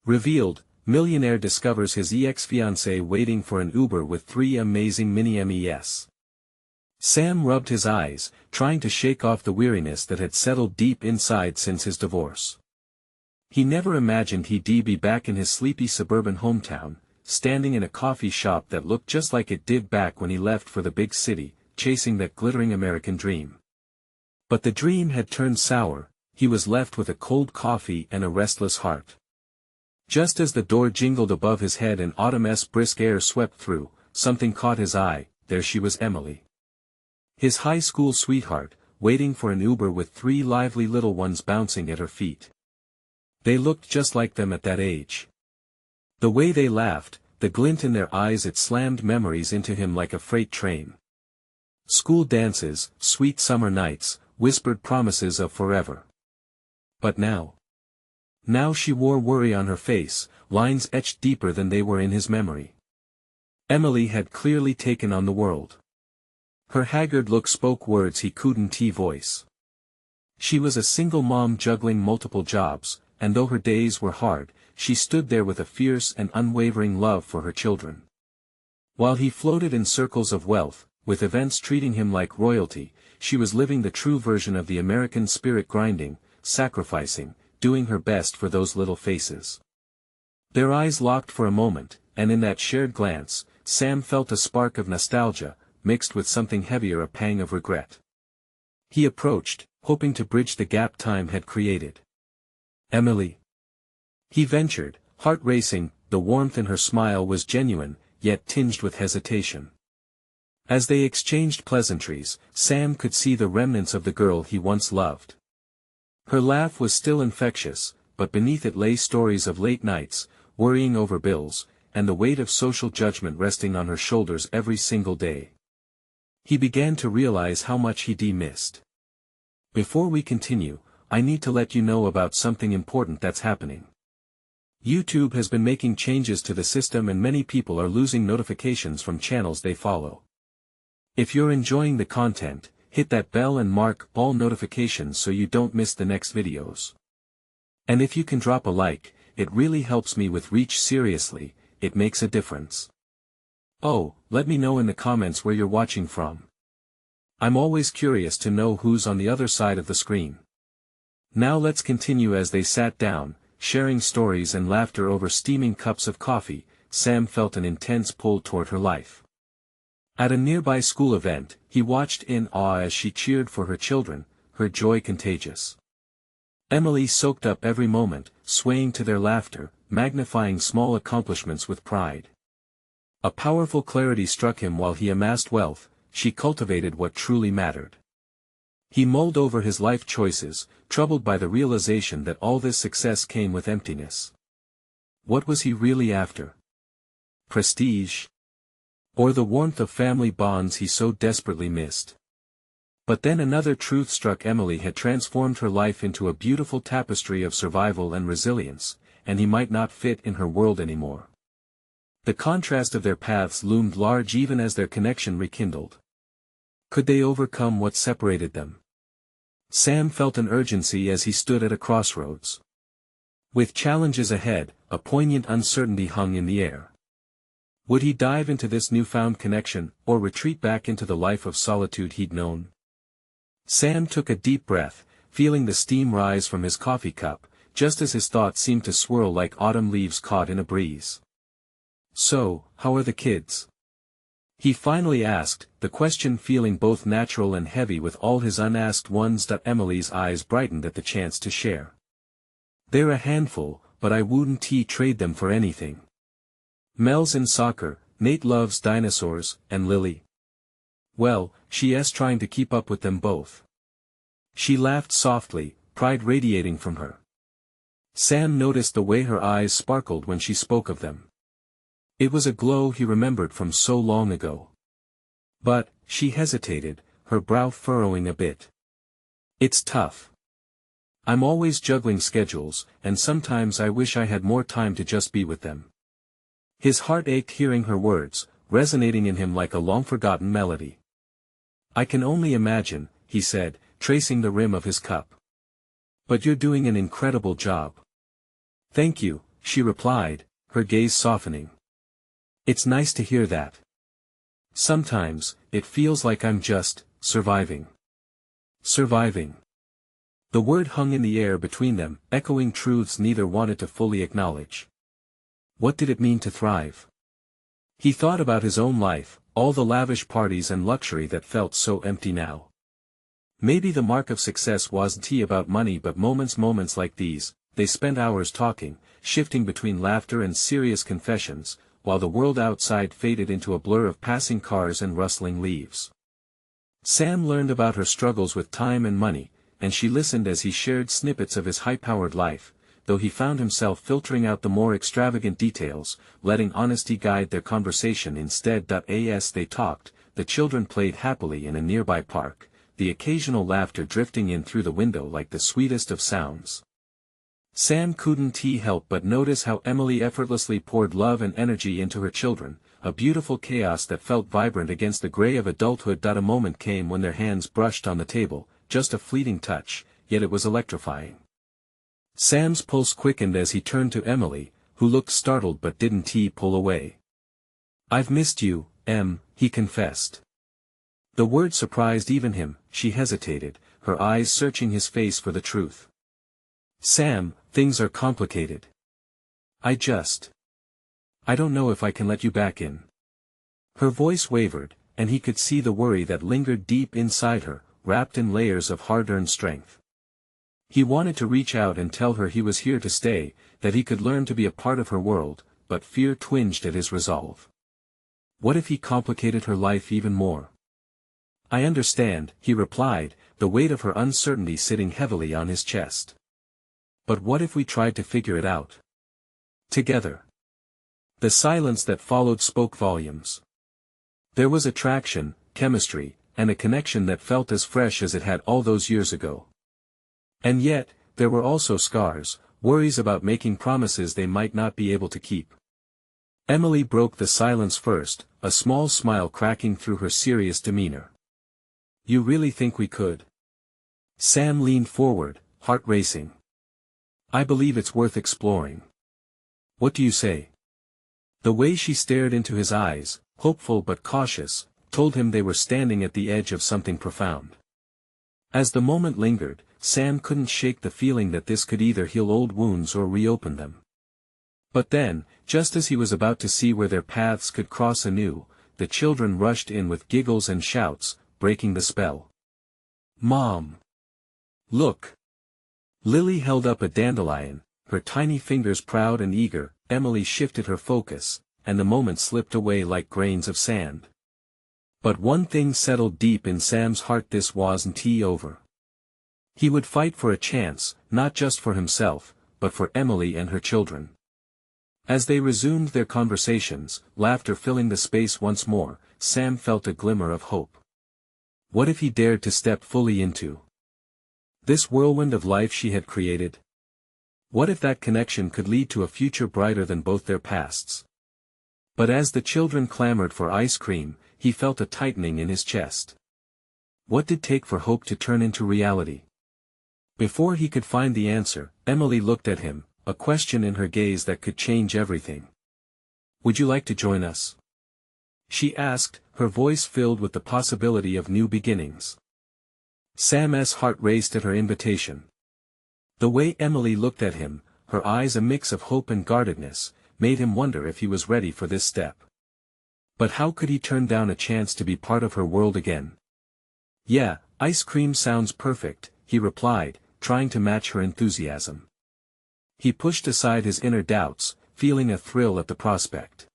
Revealed, Millionaire discovers his ex-fiancée waiting for an Uber with 3 amazing Mini-Mes. Sam rubbed his eyes, trying to shake off the weariness that had settled deep inside since his divorce. He never imagined he'd be back in his sleepy suburban hometown, standing in a coffee shop that looked just like it did back when he left for the big city, chasing that glittering American dream. But the dream had turned sour. He was left with a cold coffee and a restless heart. Just as the door jingled above his head and autumn's brisk air swept through, something caught his eye. There she was, Emily. His high school sweetheart, waiting for an Uber with 3 lively little ones bouncing at her feet. They looked just like them at that age. The way they laughed, the glint in their eyes, it slammed memories into him like a freight train. School dances, sweet summer nights, whispered promises of forever. But now she wore worry on her face, lines etched deeper than they were in his memory. Emily had clearly taken on the world. Her haggard look spoke words he couldn't voice. She was a single mom juggling multiple jobs, and though her days were hard, she stood there with a fierce and unwavering love for her children. While he floated in circles of wealth, with events treating him like royalty, she was living the true version of the American spirit, grinding, sacrificing, doing her best for those little faces. Their eyes locked for a moment, and in that shared glance, Sam felt a spark of nostalgia, mixed with something heavier, a pang of regret. He approached, hoping to bridge the gap time had created. "Emily?" he ventured, heart racing. The warmth in her smile was genuine, yet tinged with hesitation. As they exchanged pleasantries, Sam could see the remnants of the girl he once loved. Her laugh was still infectious, but beneath it lay stories of late nights, worrying over bills, and the weight of social judgment resting on her shoulders every single day. He began to realize how much he'd missed. "Before we continue, I need to let you know about something important that's happening. YouTube has been making changes to the system and many people are losing notifications from channels they follow. If you're enjoying the content, hit that bell and mark all notifications so you don't miss the next videos. And if you can drop a like, it really helps me with reach. Seriously, it makes a difference. Oh, let me know in the comments where you're watching from. I'm always curious to know who's on the other side of the screen." Now let's continue. As they sat down, sharing stories and laughter over steaming cups of coffee, Sam felt an intense pull toward her life. At a nearby school event, he watched in awe as she cheered for her children, her joy contagious. Emily soaked up every moment, swaying to their laughter, magnifying small accomplishments with pride. A powerful clarity struck him. While he amassed wealth, she cultivated what truly mattered. He mulled over his life choices, troubled by the realization that all this success came with emptiness. What was he really after? Prestige? Or the warmth of family bonds he so desperately missed? But then another truth struck. Emily had transformed her life into a beautiful tapestry of survival and resilience, and he might not fit in her world anymore. The contrast of their paths loomed large even as their connection rekindled. Could they overcome what separated them? Sam felt an urgency as he stood at a crossroads. With challenges ahead, a poignant uncertainty hung in the air. Would he dive into this newfound connection, or retreat back into the life of solitude he'd known? Sam took a deep breath, feeling the steam rise from his coffee cup, just as his thoughts seemed to swirl like autumn leaves caught in a breeze. "So, how are the kids?" he finally asked, the question feeling both natural and heavy with all his unasked ones. Emily's eyes brightened at the chance to share. "They're a handful, but I wouldn't trade them for anything. Mel's in soccer, Nate loves dinosaurs, and Lily, well, she's trying to keep up with them both." She laughed softly, pride radiating from her. Sam noticed the way her eyes sparkled when she spoke of them. It was a glow he remembered from so long ago. "But," she hesitated, her brow furrowing a bit. "It's tough. I'm always juggling schedules, and sometimes I wish I had more time to just be with them." His heart ached hearing her words, resonating in him like a long-forgotten melody. "I can only imagine," he said, tracing the rim of his cup. "But you're doing an incredible job." "Thank you," she replied, her gaze softening. It's nice to hear that. Sometimes, it feels like I'm just, surviving. Surviving. The word hung in the air between them, echoing truths neither wanted to fully acknowledge. What did it mean to thrive? He thought about his own life, all the lavish parties and luxury that felt so empty now. Maybe the mark of success wasn't about money but moments like these. They spent hours talking, shifting between laughter and serious confessions, while the world outside faded into a blur of passing cars and rustling leaves. Sam learned about her struggles with time and money, and she listened as he shared snippets of his high-powered life, though he found himself filtering out the more extravagant details, letting honesty guide their conversation instead. As they talked, the children played happily in a nearby park, the occasional laughter drifting in through the window like the sweetest of sounds. Sam couldn't help but notice how Emily effortlessly poured love and energy into her children, a beautiful chaos that felt vibrant against the gray of adulthood. A moment came when their hands brushed on the table, just a fleeting touch, yet it was electrifying. Sam's pulse quickened as he turned to Emily, who looked startled but didn't pull away. "I've missed you, Em," he confessed. The word surprised even him. She hesitated, her eyes searching his face for the truth. "Sam, things are complicated. I don't know if I can let you back in." Her voice wavered, and he could see the worry that lingered deep inside her, wrapped in layers of hard-earned strength. He wanted to reach out and tell her he was here to stay, that he could learn to be a part of her world, but fear twinged at his resolve. What if he complicated her life even more? "I understand," he replied, the weight of her uncertainty sitting heavily on his chest. "But what if we tried to figure it out together?" The silence that followed spoke volumes. There was attraction, chemistry, and a connection that felt as fresh as it had all those years ago. And yet, there were also scars, worries about making promises they might not be able to keep. Emily broke the silence first, a small smile cracking through her serious demeanor. "You really think we could?" Sam leaned forward, heart racing. "I believe it's worth exploring. What do you say?" The way she stared into his eyes, hopeful but cautious, told him they were standing at the edge of something profound. As the moment lingered, Sam couldn't shake the feeling that this could either heal old wounds or reopen them. But then, just as he was about to see where their paths could cross anew, the children rushed in with giggles and shouts, breaking the spell. "Mom! Look!" Lily held up a dandelion, her tiny fingers proud and eager. Emily shifted her focus, and the moment slipped away like grains of sand. But one thing settled deep in Sam's heart: this wasn't over. He would fight for a chance, not just for himself, but for Emily and her children. As they resumed their conversations, laughter filling the space once more, Sam felt a glimmer of hope. What if he dared to step fully into this whirlwind of life she had created? What if that connection could lead to a future brighter than both their pasts? But as the children clamored for ice cream, he felt a tightening in his chest. What did it take for hope to turn into reality? Before he could find the answer, Emily looked at him, a question in her gaze that could change everything. "Would you like to join us?" she asked, her voice filled with the possibility of new beginnings. Sam's heart raced at her invitation. The way Emily looked at him, her eyes a mix of hope and guardedness, made him wonder if he was ready for this step. But how could he turn down a chance to be part of her world again? "Yeah, ice cream sounds perfect," he replied, trying to match her enthusiasm. He pushed aside his inner doubts, feeling a thrill at the prospect.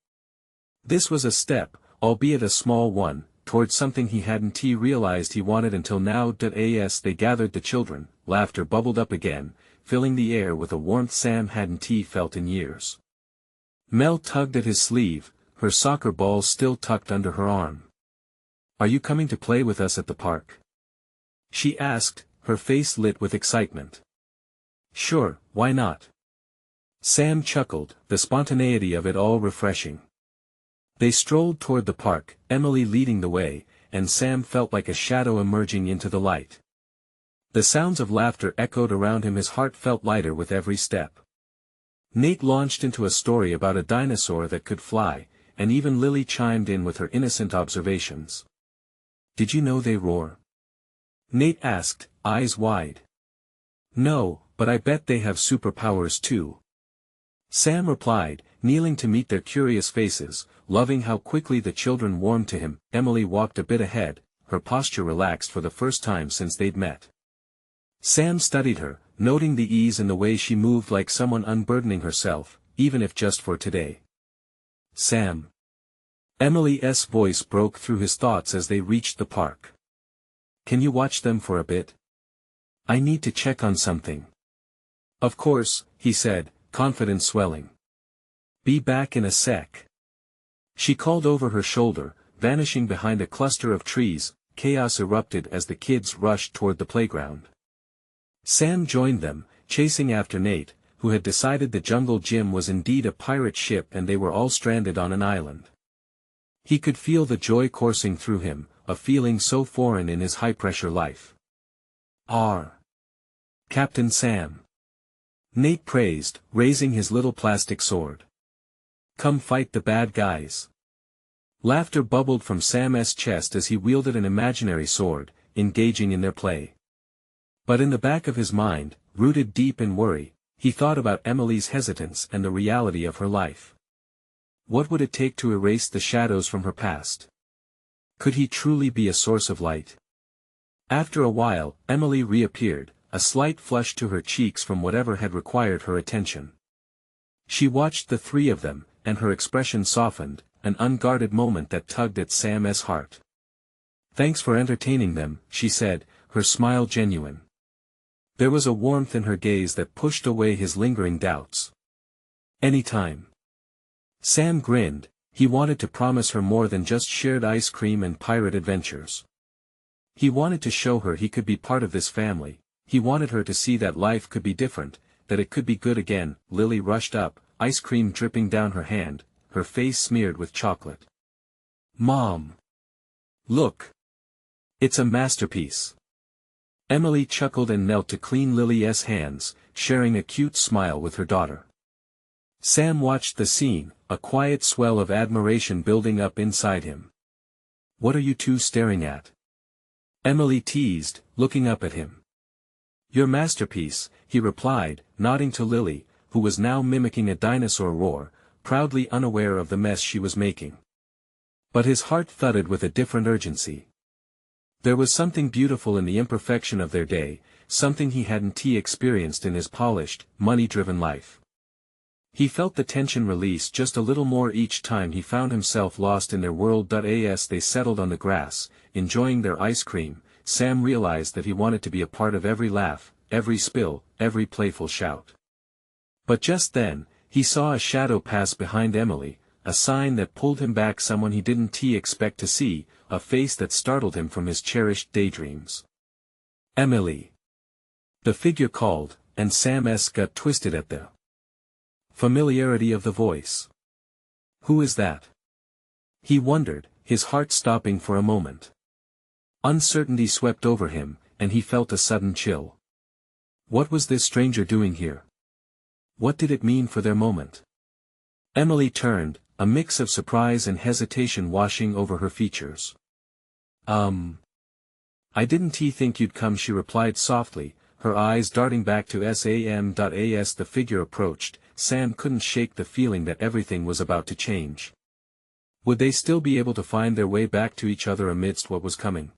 This was a step, albeit a small one, towards something he hadn't realized he wanted until now. As they gathered the children, laughter bubbled up again, filling the air with a warmth Sam hadn't felt in years. Mel tugged at his sleeve, her soccer ball still tucked under her arm. "Are you coming to play with us at the park?" she asked, her face lit with excitement. "Sure, why not?" Sam chuckled, the spontaneity of it all refreshing. They strolled toward the park, Emily leading the way, and Sam felt like a shadow emerging into the light. The sounds of laughter echoed around him, his heart felt lighter with every step. Nate launched into a story about a dinosaur that could fly, and even Lily chimed in with her innocent observations. "Did you know they roar?" Nate asked, eyes wide. "No, but I bet they have superpowers too." Sam replied, kneeling to meet their curious faces, loving how quickly the children warmed to him. Emily walked a bit ahead, her posture relaxed for the first time since they'd met. Sam studied her, noting the ease in the way she moved, like someone unburdening herself, even if just for today. "Sam." Emily's voice broke through his thoughts as they reached the park. "Can you watch them for a bit? I need to check on something." "Of course," he said, confidence swelling. "Be back in a sec." She called over her shoulder, vanishing behind a cluster of trees. Chaos erupted as the kids rushed toward the playground. Sam joined them, chasing after Nate, who had decided the jungle gym was indeed a pirate ship and they were all stranded on an island. He could feel the joy coursing through him, a feeling so foreign in his high-pressure life. "R. Captain Sam," Nate praised, raising his little plastic sword. "Come fight the bad guys." Laughter bubbled from Sam's chest as he wielded an imaginary sword, engaging in their play. But in the back of his mind, rooted deep in worry, he thought about Emily's hesitance and the reality of her life. What would it take to erase the shadows from her past? Could he truly be a source of light? After a while, Emily reappeared, a slight flush to her cheeks from whatever had required her attention. She watched the three of them, and her expression softened, an unguarded moment that tugged at Sam's heart. "Thanks for entertaining them," she said, her smile genuine. There was a warmth in her gaze that pushed away his lingering doubts. "Anytime." Sam grinned. He wanted to promise her more than just shared ice cream and pirate adventures. He wanted to show her he could be part of this family. He wanted her to see that life could be different, that it could be good again. Lily rushed up, ice cream dripping down her hand, her face smeared with chocolate. "Mom! Look! It's a masterpiece." Emily chuckled and knelt to clean Lily's hands, sharing a cute smile with her daughter. Sam watched the scene, a quiet swell of admiration building up inside him. "What are you two staring at?" Emily teased, looking up at him. "Your masterpiece," he replied, nodding to Lily, who was now mimicking a dinosaur roar, proudly unaware of the mess she was making. But his heart thudded with a different urgency. There was something beautiful in the imperfection of their day, something he hadn't experienced in his polished, money-driven life. He felt the tension release just a little more each time he found himself lost in their world. As they settled on the grass, enjoying their ice cream, Sam realized that he wanted to be a part of every laugh, every spill, every playful shout. But just then, he saw a shadow pass behind Emily, a sign that pulled him back, someone he didn't expect to see, a face that startled him from his cherished daydreams. "Emily!" The figure called, and Sam's gut twisted at the familiarity of the voice. "Who is that?" he wondered, his heart stopping for a moment. Uncertainty swept over him, and he felt a sudden chill. What was this stranger doing here? What did it mean for their moment? Emily turned, a mix of surprise and hesitation washing over her features. I didn't think you'd come," she replied softly, her eyes darting back to Sam. As the figure approached, Sam couldn't shake the feeling that everything was about to change. Would they still be able to find their way back to each other amidst what was coming?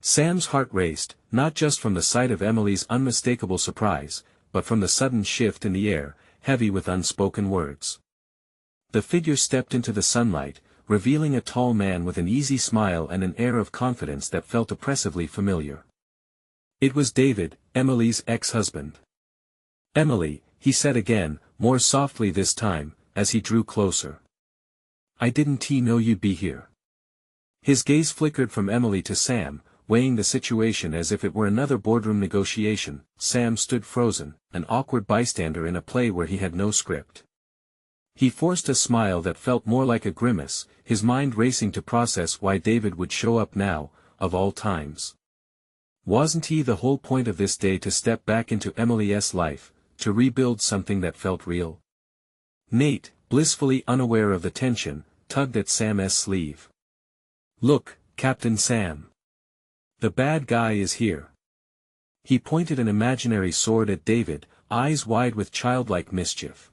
Sam's heart raced, not just from the sight of Emily's unmistakable surprise, but from the sudden shift in the air, heavy with unspoken words. The figure stepped into the sunlight, revealing a tall man with an easy smile and an air of confidence that felt oppressively familiar. It was David, Emily's ex-husband. "Emily," he said again, more softly this time, as he drew closer. "I didn't know you'd be here." His gaze flickered from Emily to Sam, weighing the situation as if it were another boardroom negotiation. Sam stood frozen, an awkward bystander in a play where he had no script. He forced a smile that felt more like a grimace, his mind racing to process why David would show up now, of all times. Wasn't he the whole point of this day to step back into Emily's life, to rebuild something that felt real? Nate, blissfully unaware of the tension, tugged at Sam's sleeve. "Look, Captain Sam. The bad guy is here." He pointed an imaginary sword at David, eyes wide with childlike mischief.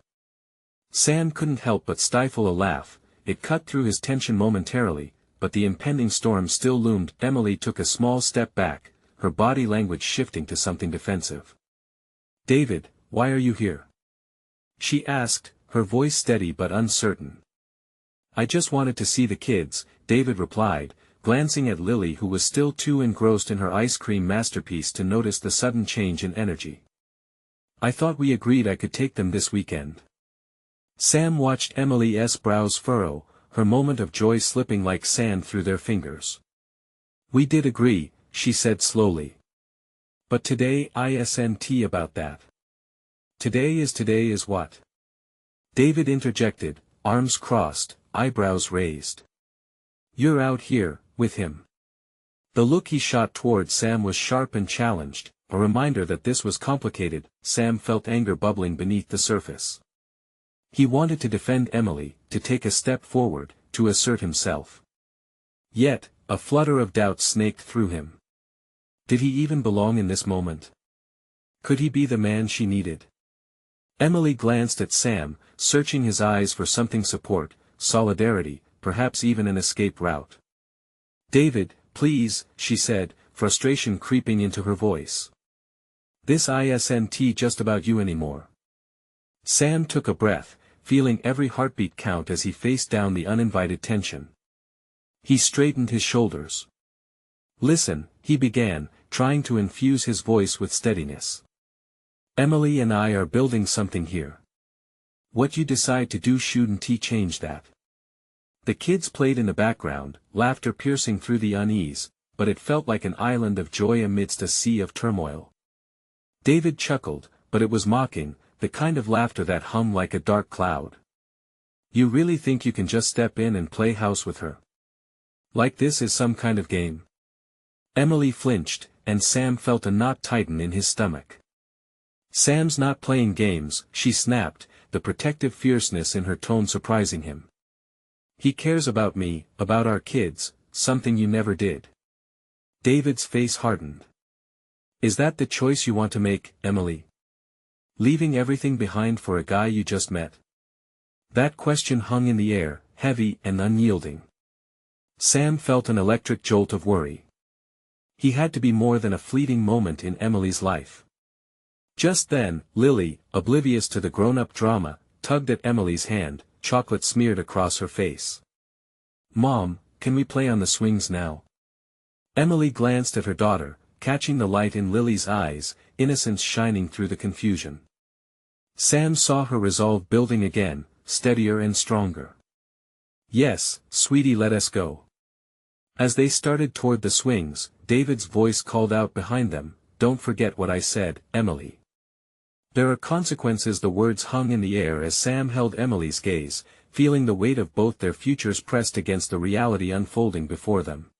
Sam couldn't help but stifle a laugh. It cut through his tension momentarily, but the impending storm still loomed. Emily took a small step back, her body language shifting to something defensive. "David, why are you here?" she asked, her voice steady but uncertain. "I just wanted to see the kids," David replied, glancing at Lily, who was still too engrossed in her ice cream masterpiece to notice the sudden change in energy. "I thought we agreed I could take them this weekend." Sam watched Emily's brows furrow, her moment of joy slipping like sand through their fingers. "We did agree," she said slowly. "But today isn't about that." Today is what?" David interjected, arms crossed, eyebrows raised. "You're out here, with him." The look he shot toward Sam was sharp and challenged, a reminder that this was complicated. Sam felt anger bubbling beneath the surface. He wanted to defend Emily, to take a step forward, to assert himself. Yet, a flutter of doubt snaked through him. Did he even belong in this moment? Could he be the man she needed? Emily glanced at Sam, searching his eyes for something: support, solidarity, perhaps even an escape route. "David, please," she said, frustration creeping into her voice. "This isn't just about you anymore." Sam took a breath, feeling every heartbeat count as he faced down the uninvited tension. He straightened his shoulders. "Listen," he began, trying to infuse his voice with steadiness. "Emily and I are building something here. What you decide to do shouldn't change that." The kids played in the background, laughter piercing through the unease, but it felt like an island of joy amidst a sea of turmoil. David chuckled, but it was mocking, the kind of laughter that hummed like a dark cloud. "You really think you can just step in and play house with her? Like this is some kind of game?" Emily flinched, and Sam felt a knot tighten in his stomach. "Sam's not playing games," she snapped, the protective fierceness in her tone surprising him. "He cares about me, about our kids, something you never did." David's face hardened. "Is that the choice you want to make, Emily? Leaving everything behind for a guy you just met?" That question hung in the air, heavy and unyielding. Sam felt an electric jolt of worry. He had to be more than a fleeting moment in Emily's life. Just then, Lily, oblivious to the grown-up drama, tugged at Emily's hand, chocolate smeared across her face. "Mom, can we play on the swings now?" Emily glanced at her daughter, catching the light in Lily's eyes, innocence shining through the confusion. Sam saw her resolve building again, steadier and stronger. "Yes, sweetie, let us go." As they started toward the swings, David's voice called out behind them, "Don't forget what I said, Emily." There are consequences. The words hung in the air as Sam held Emily's gaze, feeling the weight of both their futures pressed against the reality unfolding before them.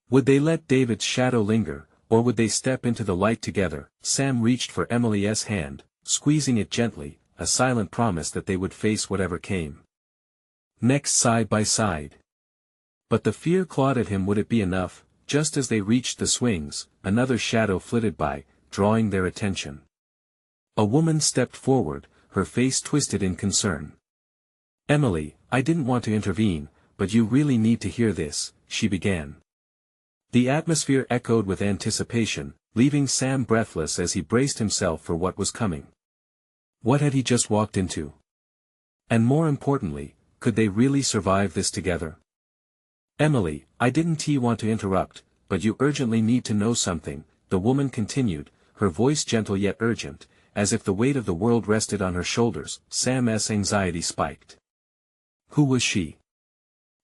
Would they let David's shadow linger, or would they step into the light together? Sam reached for Emily's hand, squeezing it gently, a silent promise that they would face whatever came. Next, side by side. But the fear clawed at him. Would it be enough? Just as they reached the swings, another shadow flitted by, drawing their attention. A woman stepped forward, her face twisted in concern. "Emily, I didn't want to intervene, but you really need to hear this," she began. The atmosphere echoed with anticipation, leaving Sam breathless as he braced himself for what was coming. What had he just walked into? And more importantly, could they really survive this together? "Emily, I didn't want to interrupt, but you urgently need to know something," the woman continued, her voice gentle yet urgent, as if the weight of the world rested on her shoulders. Sam's anxiety spiked. Who was she?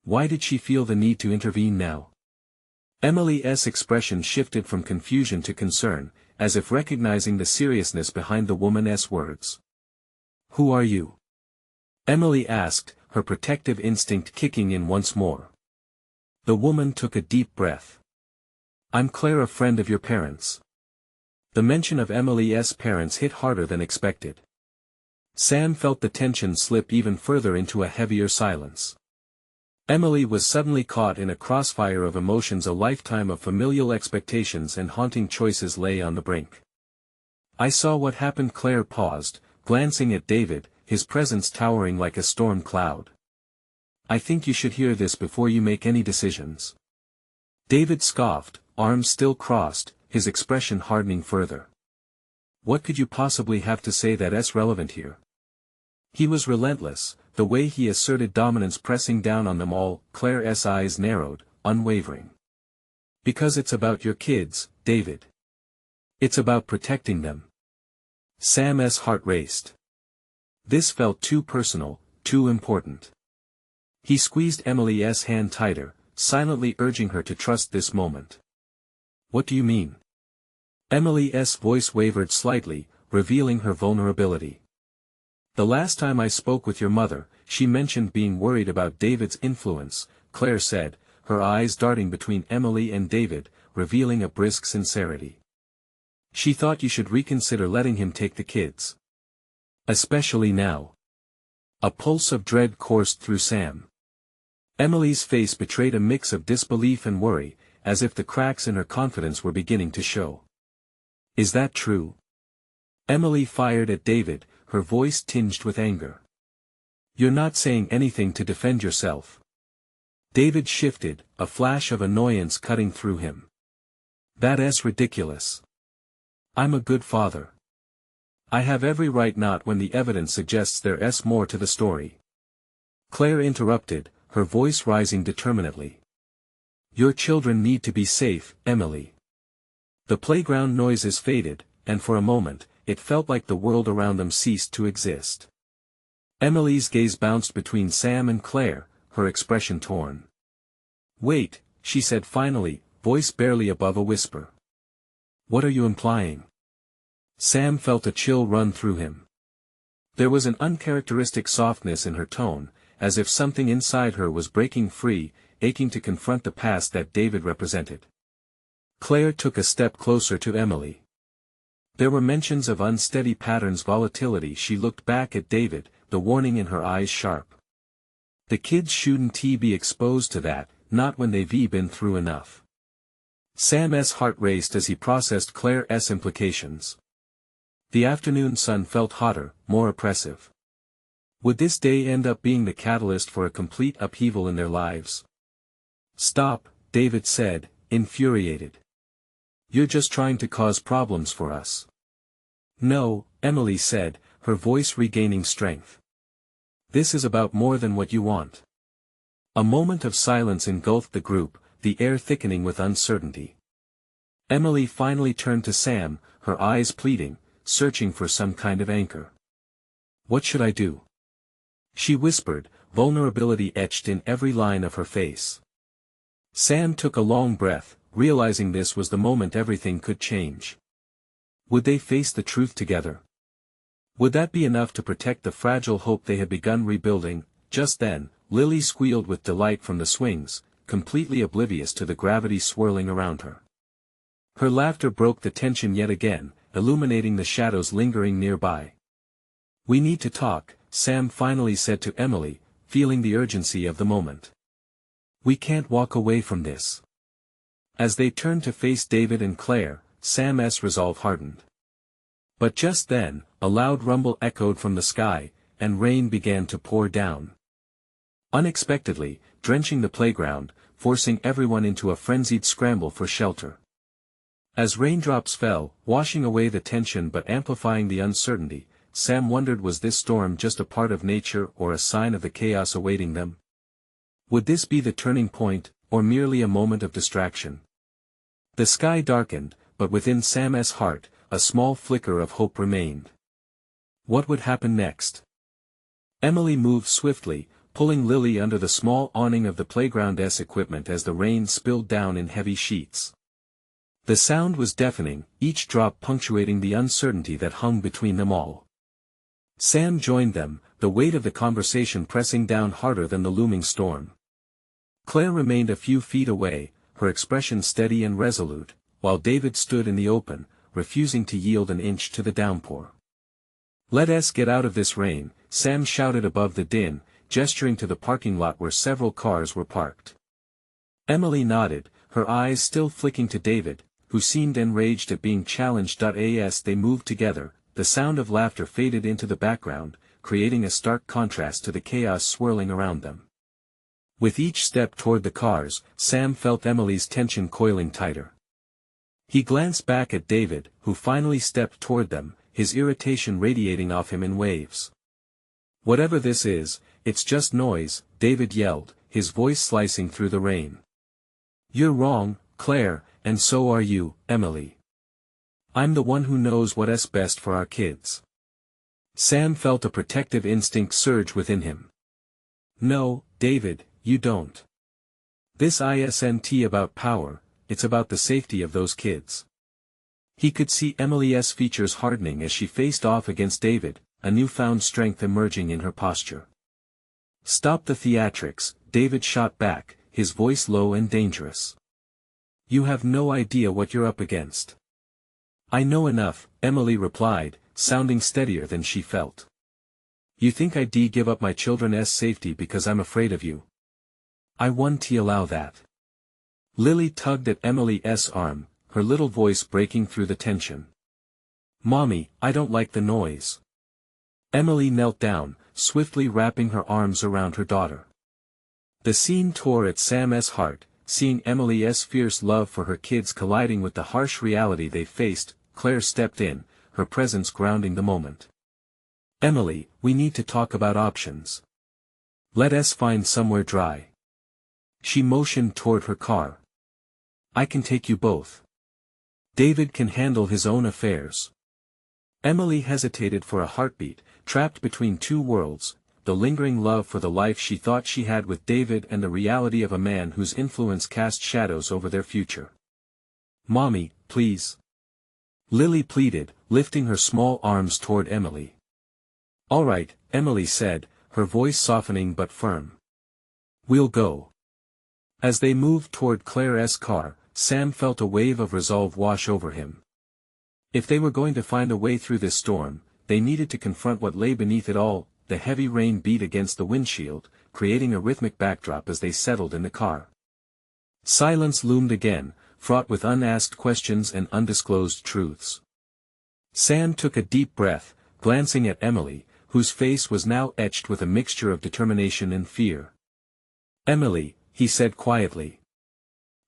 Why did she feel the need to intervene now? Emily's expression shifted from confusion to concern, as if recognizing the seriousness behind the woman's words. "Who are you?" Emily asked, her protective instinct kicking in once more. The woman took a deep breath. "I'm Claire, a friend of your parents." The mention of Emily's parents hit harder than expected. Sam felt the tension slip even further into a heavier silence. Emily was suddenly caught in a crossfire of emotions. A lifetime of familial expectations and haunting choices lay on the brink. I saw what happened. Claire paused, glancing at David, his presence towering like a storm cloud. I think you should hear this before you make any decisions. David scoffed, arms still crossed, his expression hardening further. What could you possibly have to say that's relevant here? He was relentless, the way he asserted dominance pressing down on them all. Claire's eyes narrowed, unwavering. Because it's about your kids, David. It's about protecting them. Sam's heart raced. This felt too personal, too important. He squeezed Emily's hand tighter, silently urging her to trust this moment. What do you mean? Emily's voice wavered slightly, revealing her vulnerability. The last time I spoke with your mother, she mentioned being worried about David's influence, Claire said, her eyes darting between Emily and David, revealing a brisk sincerity. She thought you should reconsider letting him take the kids. Especially now. A pulse of dread coursed through Sam. Emily's face betrayed a mix of disbelief and worry, as if the cracks in her confidence were beginning to show. Is that true? Emily fired at David, her voice tinged with anger. You're not saying anything to defend yourself. David shifted, a flash of annoyance cutting through him. That's ridiculous. I'm a good father. I have every right not when the evidence suggests there's more to the story. Claire interrupted, her voice rising determinedly. Your children need to be safe, Emily. The playground noises faded, and for a moment, it felt like the world around them ceased to exist. Emily's gaze bounced between Sam and Claire, her expression torn. Wait, she said finally, voice barely above a whisper. What are you implying? Sam felt a chill run through him. There was an uncharacteristic softness in her tone, as if something inside her was breaking free, aching to confront the past that David represented. Claire took a step closer to Emily. There were mentions of unsteady patterns, volatility. She looked back at David, the warning in her eyes sharp. The kids shouldn't be exposed to that, not when they've been through enough. Sam's heart raced as he processed Claire's implications. The afternoon sun felt hotter, more oppressive. Would this day end up being the catalyst for a complete upheaval in their lives? Stop, David said, infuriated. You're just trying to cause problems for us. No, Emily said, her voice regaining strength. This is about more than what you want. A moment of silence engulfed the group, the air thickening with uncertainty. Emily finally turned to Sam, her eyes pleading, searching for some kind of anchor. What should I do? She whispered, vulnerability etched in every line of her face. Sam took a long breath, realizing this was the moment everything could change. Would they face the truth together? Would that be enough to protect the fragile hope they had begun rebuilding? Just then, Lily squealed with delight from the swings, completely oblivious to the gravity swirling around her. Her laughter broke the tension yet again, illuminating the shadows lingering nearby. We need to talk, Sam finally said to Emily, feeling the urgency of the moment. We can't walk away from this. As they turned to face David and Claire, Sam's resolve hardened. But just then, a loud rumble echoed from the sky, and rain began to pour down. Unexpectedly, drenching the playground, forcing everyone into a frenzied scramble for shelter. As raindrops fell, washing away the tension but amplifying the uncertainty, Sam wondered, was this storm just a part of nature or a sign of the chaos awaiting them? Would this be the turning point, or merely a moment of distraction? The sky darkened, but within Sam's heart, a small flicker of hope remained. What would happen next? Emily moved swiftly, pulling Lily under the small awning of the playground's equipment as the rain spilled down in heavy sheets. The sound was deafening, each drop punctuating the uncertainty that hung between them all. Sam joined them, the weight of the conversation pressing down harder than the looming storm. Claire remained a few feet away, her expression steady and resolute, while David stood in the open, refusing to yield an inch to the downpour. "Let us get out of this rain," Sam shouted above the din, gesturing to the parking lot where several cars were parked. Emily nodded, her eyes still flicking to David, who seemed enraged at being challenged. As they moved together, the sound of laughter faded into the background, creating a stark contrast to the chaos swirling around them. With each step toward the cars, Sam felt Emily's tension coiling tighter. He glanced back at David, who finally stepped toward them, his irritation radiating off him in waves. "Whatever this is, it's just noise," David yelled, his voice slicing through the rain. "You're wrong, Claire, and so are you, Emily. I'm the one who knows what's best for our kids." Sam felt a protective instinct surge within him. "No, David, you don't. This isn't about power, it's about the safety of those kids." He could see Emily's features hardening as she faced off against David, a newfound strength emerging in her posture. "Stop the theatrics," David shot back, his voice low and dangerous. "You have no idea what you're up against." "I know enough," Emily replied, sounding steadier than she felt. "You think I'd give up my children's safety because I'm afraid of you? I won't allow that." Lily tugged at Emily's arm, her little voice breaking through the tension. "Mommy, I don't like the noise." Emily knelt down, swiftly wrapping her arms around her daughter. The scene tore at Sam's heart, seeing Emily's fierce love for her kids colliding with the harsh reality they faced. Claire stepped in, her presence grounding the moment. "Emily, we need to talk about options. Let us find somewhere dry." She motioned toward her car. "I can take you both. David can handle his own affairs." Emily hesitated for a heartbeat, trapped between two worlds, the lingering love for the life she thought she had with David and the reality of a man whose influence cast shadows over their future. "Mommy, please." Lily pleaded, lifting her small arms toward Emily. "All right," Emily said, her voice softening but firm. "We'll go." As they moved toward Claire's car, Sam felt a wave of resolve wash over him. If they were going to find a way through this storm, they needed to confront what lay beneath it all. The heavy rain beat against the windshield, creating a rhythmic backdrop as they settled in the car. Silence loomed again, fraught with unasked questions and undisclosed truths. Sam took a deep breath, glancing at Emily, whose face was now etched with a mixture of determination and fear. "Emily," he said quietly.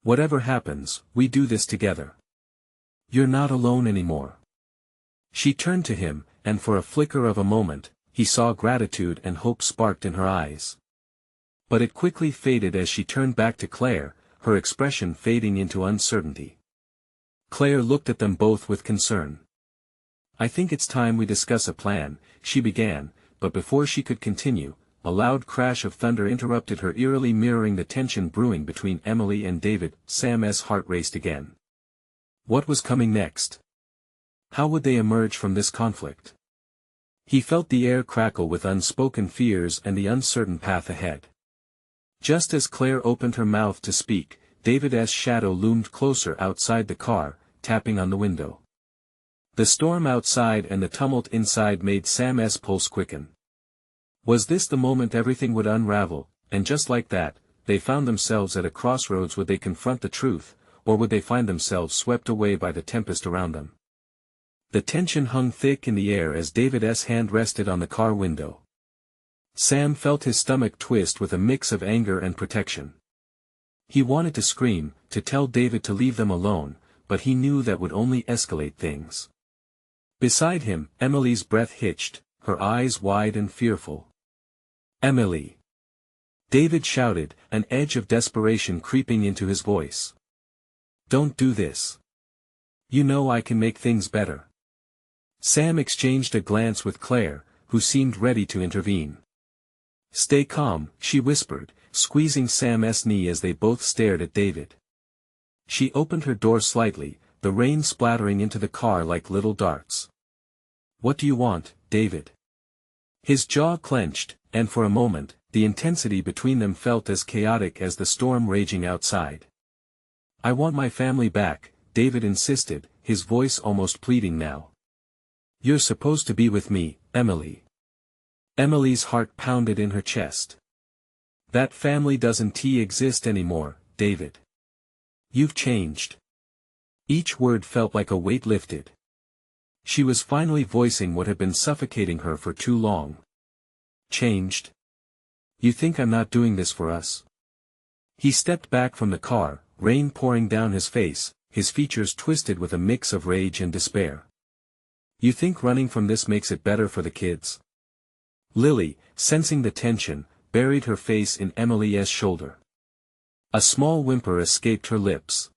"Whatever happens, we do this together. You're not alone anymore." She turned to him, and for a flicker of a moment, he saw gratitude and hope sparked in her eyes. But it quickly faded as she turned back to Claire, her expression fading into uncertainty. Claire looked at them both with concern. "I think it's time we discuss a plan," she began, but before she could continue, a loud crash of thunder interrupted her, eerily mirroring the tension brewing between Emily and David. Sam's heart raced again. What was coming next? How would they emerge from this conflict? He felt the air crackle with unspoken fears and the uncertain path ahead. Just as Claire opened her mouth to speak, David's shadow loomed closer outside the car, tapping on the window. The storm outside and the tumult inside made Sam's pulse quicken. Was this the moment everything would unravel, and just like that, they found themselves at a crossroads? Would they confront the truth, or would they find themselves swept away by the tempest around them? The tension hung thick in the air as David's hand rested on the car window. Sam felt his stomach twist with a mix of anger and protection. He wanted to scream, to tell David to leave them alone, but he knew that would only escalate things. Beside him, Emily's breath hitched, her eyes wide and fearful. "Emily!" David shouted, an edge of desperation creeping into his voice. "Don't do this. You know I can make things better." Sam exchanged a glance with Claire, who seemed ready to intervene. "Stay calm," she whispered, squeezing Sam's knee as they both stared at David. She opened her door slightly, the rain splattering into the car like little darts. "What do you want, David?" His jaw clenched, and for a moment, the intensity between them felt as chaotic as the storm raging outside. "I want my family back," David insisted, his voice almost pleading now. "You're supposed to be with me, Emily." Emily's heart pounded in her chest. "That family doesn't exist anymore, David. You've changed." Each word felt like a weight lifted. She was finally voicing what had been suffocating her for too long. "Changed? You think I'm not doing this for us?" He stepped back from the car, rain pouring down his face, his features twisted with a mix of rage and despair. "You think running from this makes it better for the kids?" Lily, sensing the tension, buried her face in Emily's shoulder. A small whimper escaped her lips.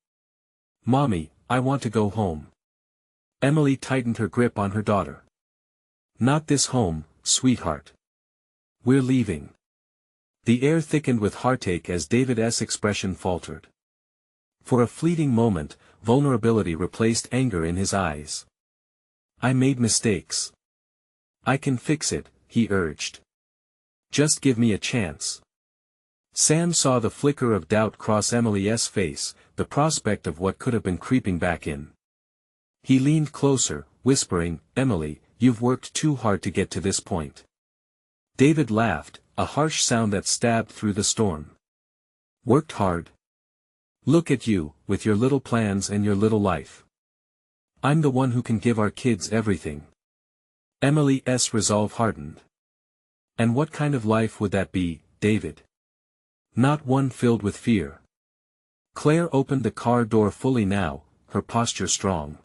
"Mommy, I want to go home." Emily tightened her grip on her daughter. "Not this home, sweetheart. We're leaving." The air thickened with heartache as David's expression faltered. For a fleeting moment, vulnerability replaced anger in his eyes. "I made mistakes. I can fix it," he urged. "Just give me a chance." Sam saw the flicker of doubt cross Emily's face, the prospect of what could have been creeping back in. He leaned closer, whispering, "Emily, you've worked too hard to get to this point." David laughed, a harsh sound that stabbed through the storm. "Worked hard? Look at you, with your little plans and your little life. I'm the one who can give our kids everything." Emily's resolve hardened. "And what kind of life would that be, David? Not one filled with fear." Claire opened the car door fully now, her posture strong.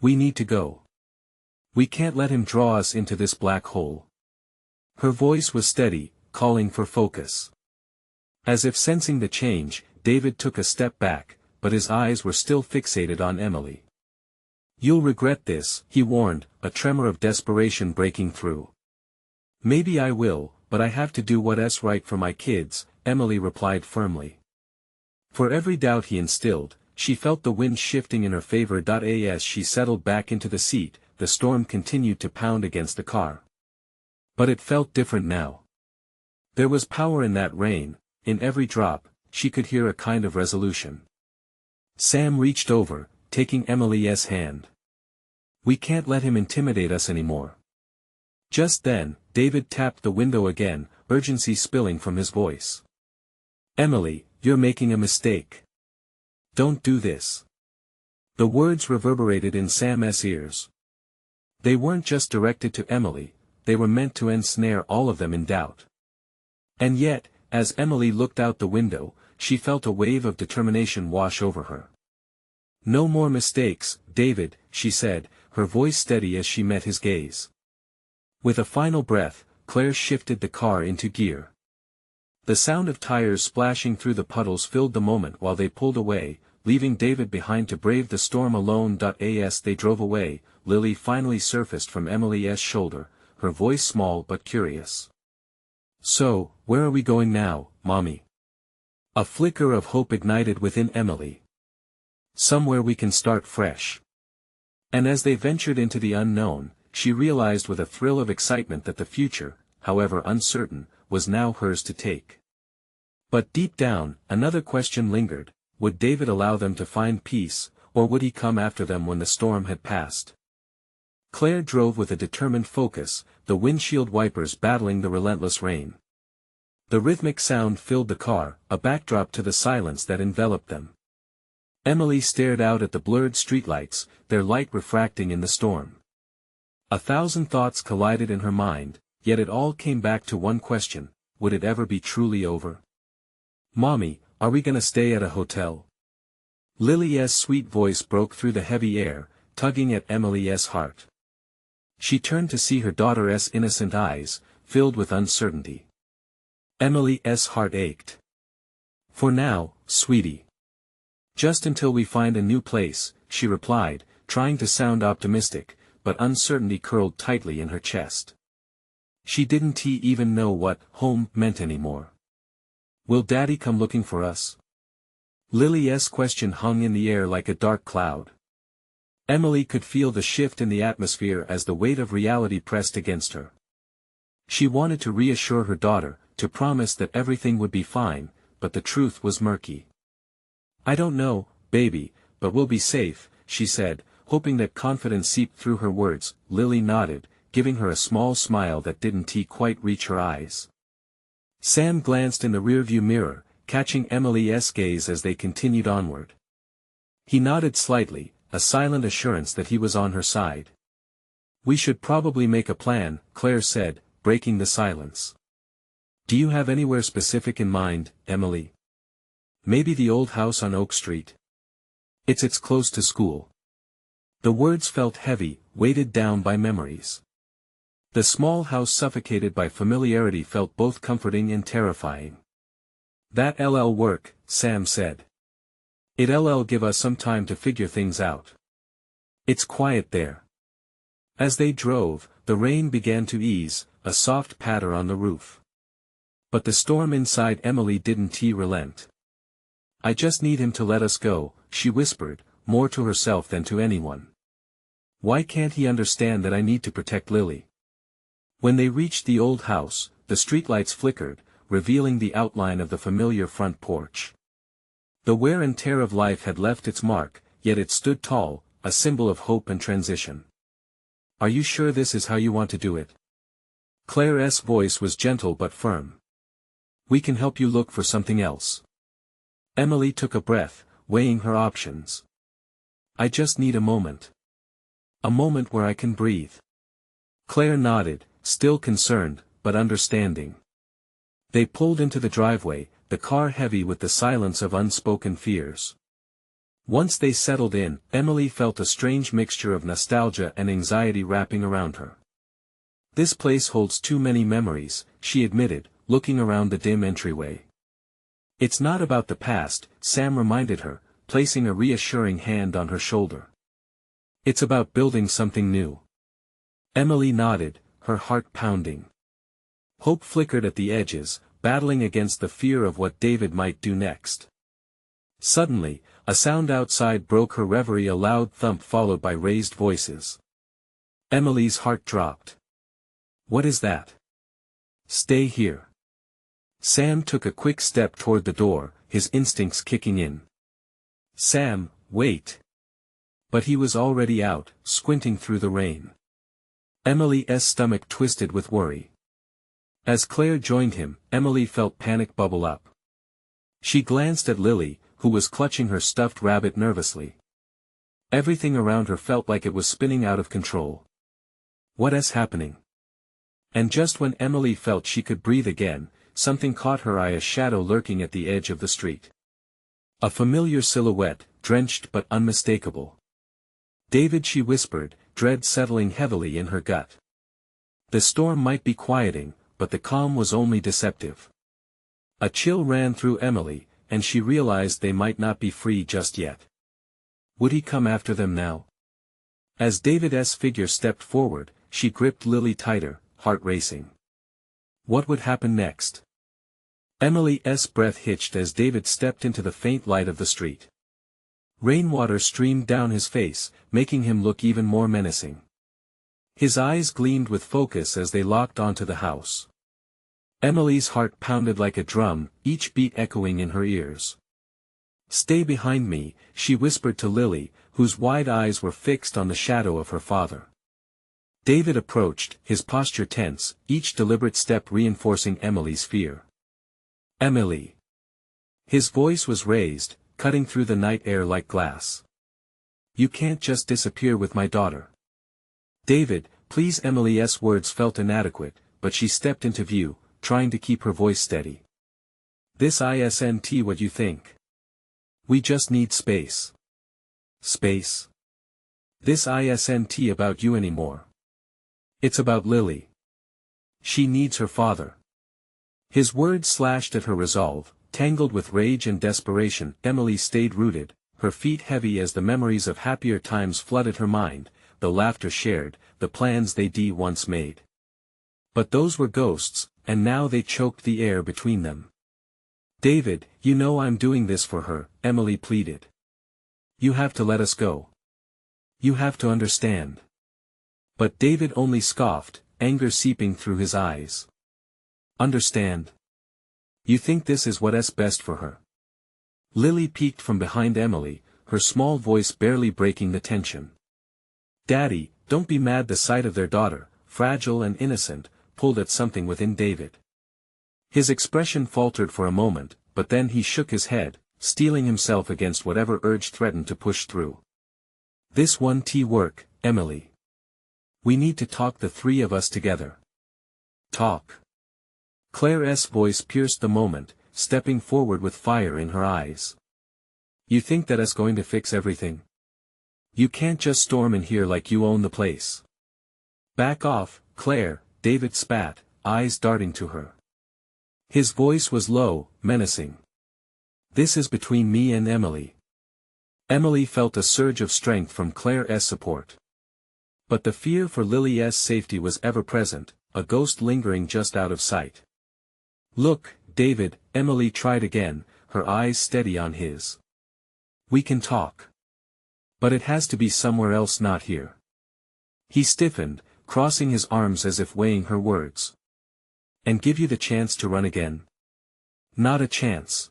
"We need to go. We can't let him draw us into this black hole." Her voice was steady, calling for focus. As if sensing the change, David took a step back, but his eyes were still fixated on Emily. "You'll regret this," he warned, a tremor of desperation breaking through. "Maybe I will, but I have to do what's right for my kids," Emily replied firmly. For every doubt he instilled, she felt the wind shifting in her favor. As she settled back into the seat, the storm continued to pound against the car. But it felt different now. There was power in that rain, in every drop, she could hear a kind of resolution. Sam reached over, taking Emily's hand. "We can't let him intimidate us anymore." Just then, David tapped the window again, urgency spilling from his voice. "Emily, you're making a mistake. Don't do this." The words reverberated in Sam's ears. They weren't just directed to Emily, they were meant to ensnare all of them in doubt. And yet, as Emily looked out the window, she felt a wave of determination wash over her. "No more mistakes, David," she said, her voice steady as she met his gaze. With a final breath, Claire shifted the car into gear. The sound of tires splashing through the puddles filled the moment while they pulled away, leaving David behind to brave the storm alone. As they drove away, Lily finally surfaced from Emily's shoulder, her voice small but curious. "So, where are we going now, Mommy?" A flicker of hope ignited within Emily. "Somewhere we can start fresh." And as they ventured into the unknown, she realized with a thrill of excitement that the future, however uncertain, was now hers to take. But deep down, another question lingered: would David allow them to find peace, or would he come after them when the storm had passed? Claire drove with a determined focus, the windshield wipers battling the relentless rain. The rhythmic sound filled the car, a backdrop to the silence that enveloped them. Emily stared out at the blurred streetlights, their light refracting in the storm. 1,000 thoughts collided in her mind, yet it all came back to one question: would it ever be truly over? "Mommy, are we gonna stay at a hotel?" Lily's sweet voice broke through the heavy air, tugging at Emily's heart. She turned to see her daughter's innocent eyes, filled with uncertainty. Emily's heart ached. "For now, sweetie. Just until we find a new place," she replied, trying to sound optimistic, but uncertainty curled tightly in her chest. She didn't even know what home meant anymore. "Will Daddy come looking for us?" Lily's question hung in the air like a dark cloud. Emily could feel the shift in the atmosphere as the weight of reality pressed against her. She wanted to reassure her daughter, to promise that everything would be fine, but the truth was murky. "I don't know, baby, but we'll be safe," she said, hoping that confidence seeped through her words. Lily nodded, giving her a small smile that didn't quite reach her eyes. Sam glanced in the rearview mirror, catching Emily's gaze as they continued onward. He nodded slightly, a silent assurance that he was on her side. "We should probably make a plan," Claire said, breaking the silence. "Do you have anywhere specific in mind, Emily? Maybe the old house on Oak Street? It's close to school." The words felt heavy, weighted down by memories. The small house suffocated by familiarity felt both comforting and terrifying. "That'll work," Sam said. "It'll give us some time to figure things out. It's quiet there." As they drove, the rain began to ease, a soft patter on the roof. But the storm inside Emily didn't relent. "I just need him to let us go," she whispered, more to herself than to anyone. "Why can't he understand that I need to protect Lily?" When they reached the old house, the streetlights flickered, revealing the outline of the familiar front porch. The wear and tear of life had left its mark, yet it stood tall, a symbol of hope and transition. "Are you sure this is how you want to do it?" Claire's voice was gentle but firm. "We can help you look for something else." Emily took a breath, weighing her options. "I just need a moment. A moment where I can breathe." Claire nodded, still concerned, but understanding. They pulled into the driveway, the car heavy with the silence of unspoken fears. Once they settled in, Emily felt a strange mixture of nostalgia and anxiety wrapping around her. "This place holds too many memories," she admitted, looking around the dim entryway. "It's not about the past," Sam reminded her, placing a reassuring hand on her shoulder. "It's about building something new." Emily nodded, her heart pounding. Hope flickered at the edges, battling against the fear of what David might do next. Suddenly, a sound outside broke her reverie, a loud thump followed by raised voices. Emily's heart dropped. "What is that?" "Stay here." Sam took a quick step toward the door, his instincts kicking in. "Sam, wait." But he was already out, squinting through the rain. Emily's stomach twisted with worry. As Claire joined him, Emily felt panic bubble up. She glanced at Lily, who was clutching her stuffed rabbit nervously. Everything around her felt like it was spinning out of control. "What's happening?" And just when Emily felt she could breathe again, something caught her eye, a shadow lurking at the edge of the street. A familiar silhouette, drenched but unmistakable. "David," she whispered, dread settling heavily in her gut. The storm might be quieting, but the calm was only deceptive. A chill ran through Emily, and she realized they might not be free just yet. Would he come after them now? As David's figure stepped forward, she gripped Lily tighter, heart racing. What would happen next? Emily's breath hitched as David stepped into the faint light of the street. Rainwater streamed down his face, making him look even more menacing. His eyes gleamed with focus as they locked onto the house. Emily's heart pounded like a drum, each beat echoing in her ears. "Stay behind me," she whispered to Lily, whose wide eyes were fixed on the shadow of her father. David approached, his posture tense, each deliberate step reinforcing Emily's fear. "Emily." His voice was raised, cutting through the night air like glass. "You can't just disappear with my daughter." "David, please." Emily's words felt inadequate, but she stepped into view, trying to keep her voice steady. "This isn't what you think. We just need space." "Space? This isn't about you anymore. It's about Lily. She needs her father." His words slashed at her resolve, tangled with rage and desperation. Emily stayed rooted, her feet heavy as the memories of happier times flooded her mind, the laughter shared, the plans they'd once made. But those were ghosts, and now they choked the air between them. "David, you know I'm doing this for her," Emily pleaded. "You have to let us go. You have to understand." But David only scoffed, anger seeping through his eyes. "Understand? You think this is what's best for her?" Lily peeked from behind Emily, her small voice barely breaking the tension. Daddy, don't be mad. The sight of their daughter, fragile and innocent, pulled at something within David. His expression faltered for a moment, but then he shook his head, steeling himself against whatever urge threatened to push through. This won't work, Emily. We need to talk, the three of us together. Talk. Claire's voice pierced the moment, stepping forward with fire in her eyes. You think that is going to fix everything? You can't just storm in here like you own the place. Back off, Claire, David spat, eyes darting to her. His voice was low, menacing. This is between me and Emily. Emily felt a surge of strength from Claire's support. But the fear for Lily's safety was ever present, a ghost lingering just out of sight. Look, David, Emily tried again, her eyes steady on his. We can talk. But it has to be somewhere else, not here. He stiffened, crossing his arms as if weighing her words. And give you the chance to run again? Not a chance.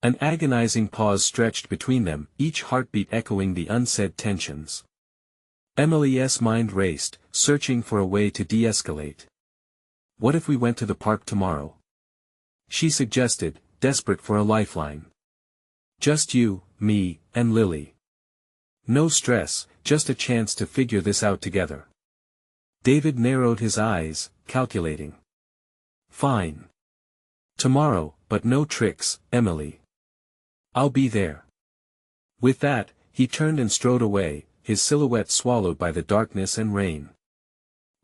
An agonizing pause stretched between them, each heartbeat echoing the unsaid tensions. Emily's mind raced, searching for a way to de-escalate. What if we went to the park tomorrow? She suggested, desperate for a lifeline. Just you, me, and Lily. No stress, just a chance to figure this out together. David narrowed his eyes, calculating. Fine. Tomorrow, but no tricks, Emily. I'll be there. With that, he turned and strode away, his silhouette swallowed by the darkness and rain.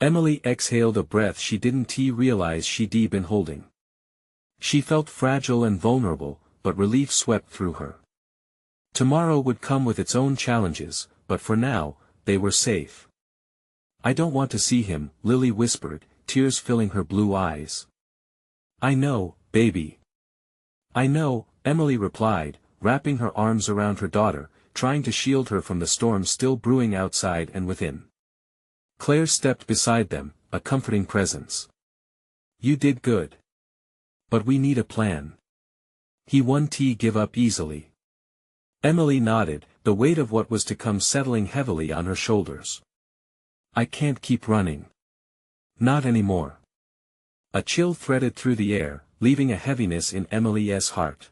Emily exhaled a breath she didn't realize she'd been holding. She felt fragile and vulnerable, but relief swept through her. Tomorrow would come with its own challenges, but for now, they were safe. I don't want to see him, Lily whispered, tears filling her blue eyes. I know, baby. I know, Emily replied, wrapping her arms around her daughter, trying to shield her from the storm still brewing outside and within. Claire stepped beside them, a comforting presence. You did good. But we need a plan. He won't give up easily. Emily nodded, the weight of what was to come settling heavily on her shoulders. I can't keep running. Not anymore. A chill threaded through the air, leaving a heaviness in Emily's heart.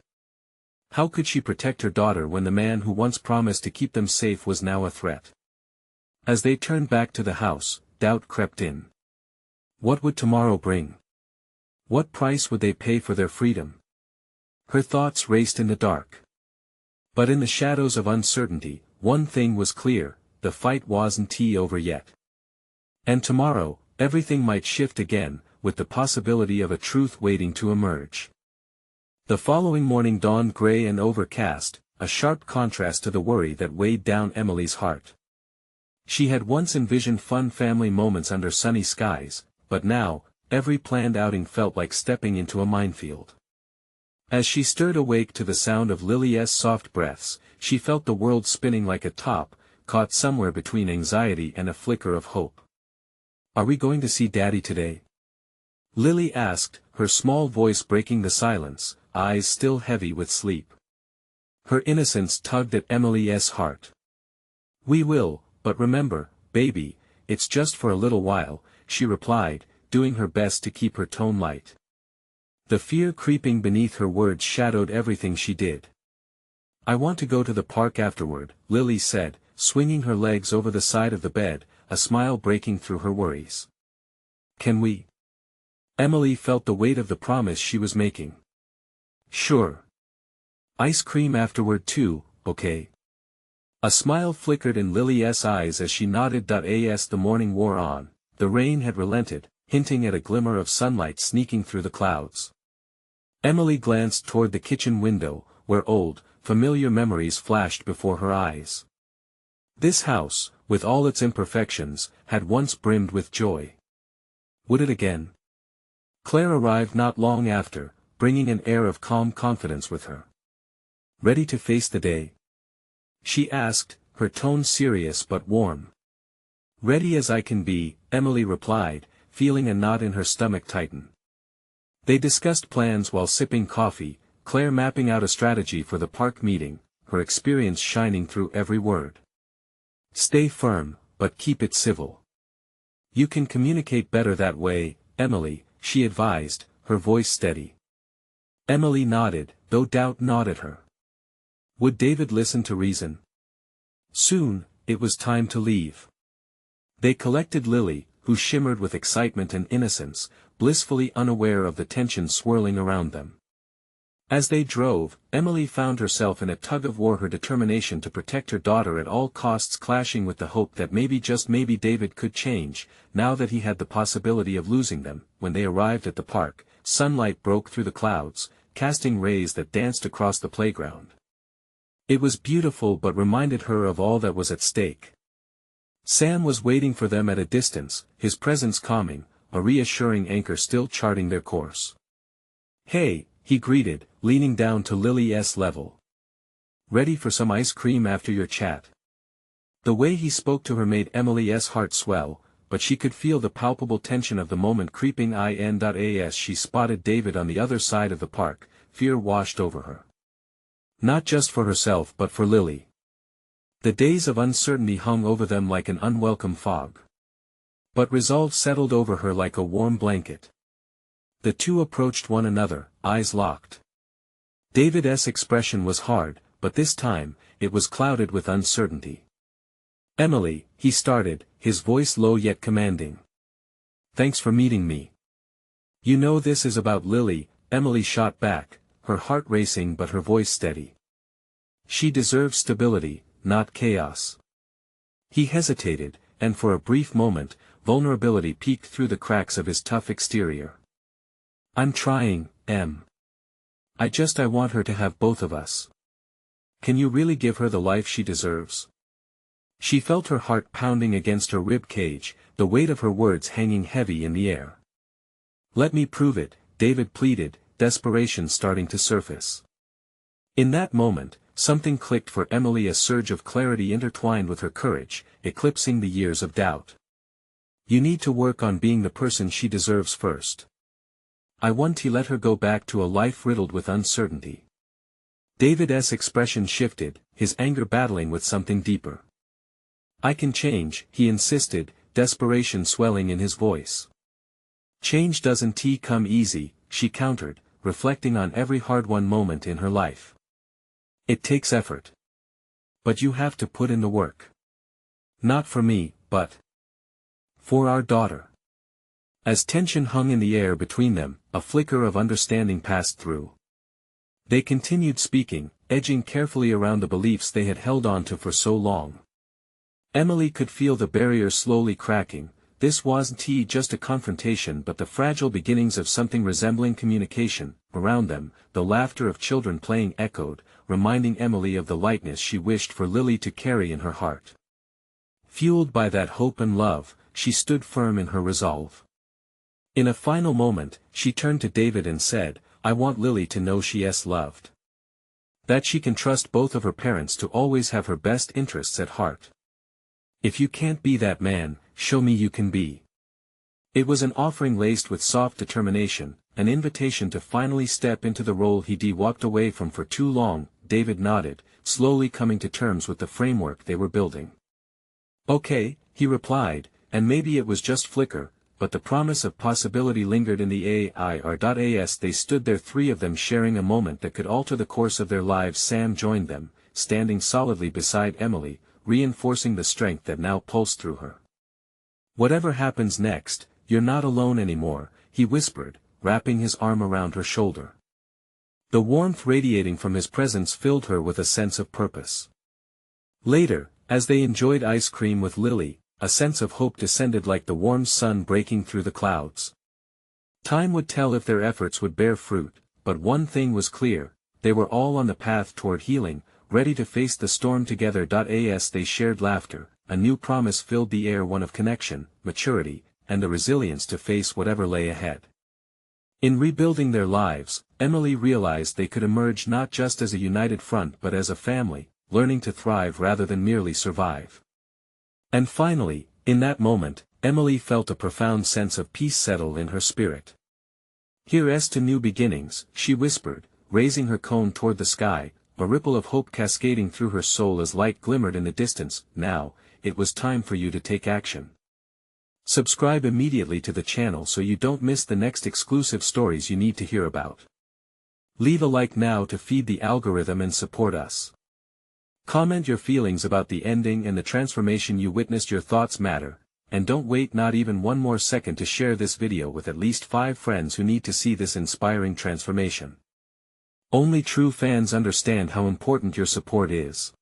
How could she protect her daughter when the man who once promised to keep them safe was now a threat? As they turned back to the house, doubt crept in. What would tomorrow bring? What price would they pay for their freedom? Her thoughts raced in the dark. But in the shadows of uncertainty, one thing was clear, the fight wasn't over yet. And tomorrow, everything might shift again, with the possibility of a truth waiting to emerge. The following morning dawned gray and overcast, a sharp contrast to the worry that weighed down Emily's heart. She had once envisioned fun family moments under sunny skies, but now, every planned outing felt like stepping into a minefield. As she stirred awake to the sound of Lily's soft breaths, she felt the world spinning like a top, caught somewhere between anxiety and a flicker of hope. Are we going to see Daddy today? Lily asked, her small voice breaking the silence, eyes still heavy with sleep. Her innocence tugged at Emily's heart. We will, but remember, baby, it's just for a little while, she replied, doing her best to keep her tone light. The fear creeping beneath her words shadowed everything she did. I want to go to the park afterward, Lily said, swinging her legs over the side of the bed, a smile breaking through her worries. Can we? Emily felt the weight of the promise she was making. Sure. Ice cream afterward too, okay? A smile flickered in Lily's eyes as she nodded. As the morning wore on, the rain had relented, hinting at a glimmer of sunlight sneaking through the clouds. Emily glanced toward the kitchen window, where old, familiar memories flashed before her eyes. This house, with all its imperfections, had once brimmed with joy. Would it again? Claire arrived not long after, bringing an air of calm confidence with her. Ready to face the day? She asked, her tone serious but warm. Ready as I can be, Emily replied, feeling a knot in her stomach tighten. They discussed plans while sipping coffee, Claire mapping out a strategy for the park meeting, her experience shining through every word. Stay firm, but keep it civil. You can communicate better that way, Emily, she advised, her voice steady. Emily nodded, though doubt gnawed at her. Would David listen to reason? Soon, it was time to leave. They collected Lily, who shimmered with excitement and innocence, blissfully unaware of the tension swirling around them. As they drove, Emily found herself in a tug-of-war, her determination to protect her daughter at all costs clashing with the hope that maybe, just maybe, David could change, now that he had the possibility of losing them. When they arrived at the park, sunlight broke through the clouds, casting rays that danced across the playground. It was beautiful but reminded her of all that was at stake. Sam was waiting for them at a distance, his presence calming, a reassuring anchor still charting their course. Hey, he greeted, leaning down to Lily's level. Ready for some ice cream after your chat? The way he spoke to her made Emily's heart swell, but she could feel the palpable tension of the moment creeping in. As she spotted David on the other side of the park, fear washed over her. Not just for herself but for Lily. The days of uncertainty hung over them like an unwelcome fog. But resolve settled over her like a warm blanket. The two approached one another, eyes locked. David's expression was hard, but this time, it was clouded with uncertainty. Emily, he started, his voice low yet commanding. Thanks for meeting me. You know this is about Lily, Emily shot back, her heart racing but her voice steady. She deserves stability, not chaos. He hesitated, and for a brief moment, vulnerability peeked through the cracks of his tough exterior. I'm trying, Em. I want her to have both of us. Can you really give her the life she deserves? She felt her heart pounding against her rib cage, the weight of her words hanging heavy in the air. Let me prove it, David pleaded, desperation starting to surface. In that moment, something clicked for Emily, a surge of clarity intertwined with her courage, eclipsing the years of doubt. You need to work on being the person she deserves first. I want to let her go back to a life riddled with uncertainty. David's expression shifted, his anger battling with something deeper. I can change, he insisted, desperation swelling in his voice. Change doesn't come easy, she countered, reflecting on every hard-won moment in her life. It takes effort. But you have to put in the work. Not for me, but for our daughter. As tension hung in the air between them, a flicker of understanding passed through. They continued speaking, edging carefully around the beliefs they had held on to for so long. Emily could feel the barrier slowly cracking. This wasn't just a confrontation but the fragile beginnings of something resembling communication. Around them, the laughter of children playing echoed, reminding Emily of the lightness she wished for Lily to carry in her heart. Fueled by that hope and love, she stood firm in her resolve. In a final moment, she turned to David and said, I want Lily to know she is loved. That she can trust both of her parents to always have her best interests at heart. If you can't be that man, show me you can be. It was an offering laced with soft determination, an invitation to finally step into the role he'd walked away from for too long. David nodded, slowly coming to terms with the framework they were building. Okay, he replied, and maybe it was just flicker, but the promise of possibility lingered in the air. They stood there, three of them sharing a moment that could alter the course of their lives. Sam joined them, standing solidly beside Emily, reinforcing the strength that now pulsed through her. Whatever happens next, you're not alone anymore, he whispered, wrapping his arm around her shoulder. The warmth radiating from his presence filled her with a sense of purpose. Later, as they enjoyed ice cream with Lily, a sense of hope descended like the warm sun breaking through the clouds. Time would tell if their efforts would bear fruit, but one thing was clear, they were all on the path toward healing, ready to face the storm together. As they shared laughter, a new promise filled the air, one of connection, maturity, and the resilience to face whatever lay ahead. In rebuilding their lives, Emily realized they could emerge not just as a united front but as a family, learning to thrive rather than merely survive. And finally, in that moment, Emily felt a profound sense of peace settle in her spirit. Here's to new beginnings, she whispered, raising her cone toward the sky, a ripple of hope cascading through her soul as light glimmered in the distance. Now, it was time for you to take action. Subscribe immediately to the channel so you don't miss the next exclusive stories you need to hear about. Leave a like now to feed the algorithm and support us. Comment your feelings about the ending and the transformation you witnessed. Your thoughts matter, and don't wait not even one more second to share this video with at least 5 friends who need to see this inspiring transformation. Only true fans understand how important your support is.